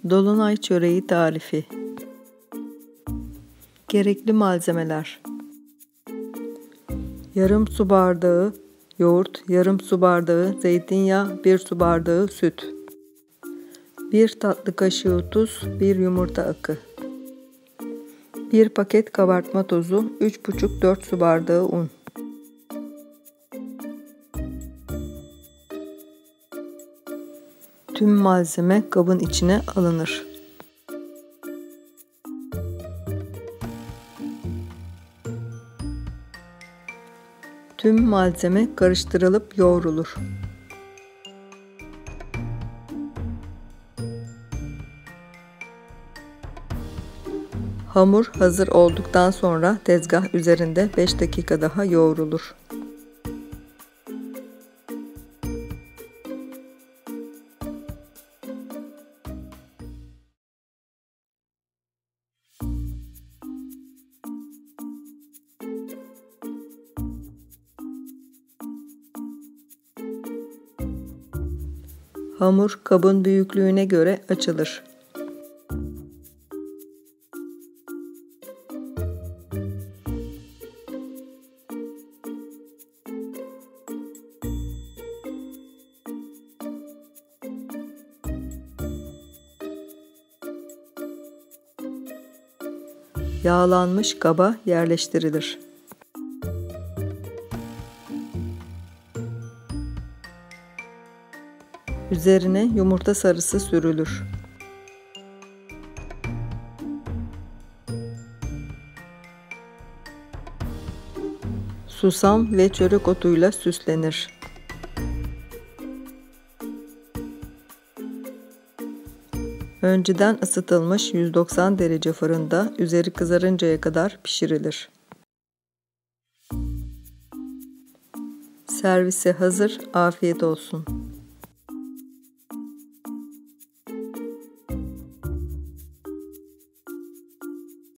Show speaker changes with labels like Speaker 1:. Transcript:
Speaker 1: Dolunay çöreği tarifi. Gerekli malzemeler: yarım su bardağı yoğurt, yarım su bardağı zeytinyağı, 1 su bardağı süt, 1 tatlı kaşığı tuz, 1 yumurta akı, 1 paket kabartma tozu, 3,5-4 su bardağı un. Tüm malzeme kabın içine alınır. Tüm malzeme karıştırılıp yoğrulur. Hamur hazır olduktan sonra tezgah üzerinde 5 dakika daha yoğrulur. Hamur kabın büyüklüğüne göre açılır. Yağlanmış kaba yerleştirilir. Üzerine yumurta sarısı sürülür. Susam ve çörek otuyla süslenir. Önceden ısıtılmış 190 derece fırında üzeri kızarıncaya kadar pişirilir. Servise hazır, afiyet olsun.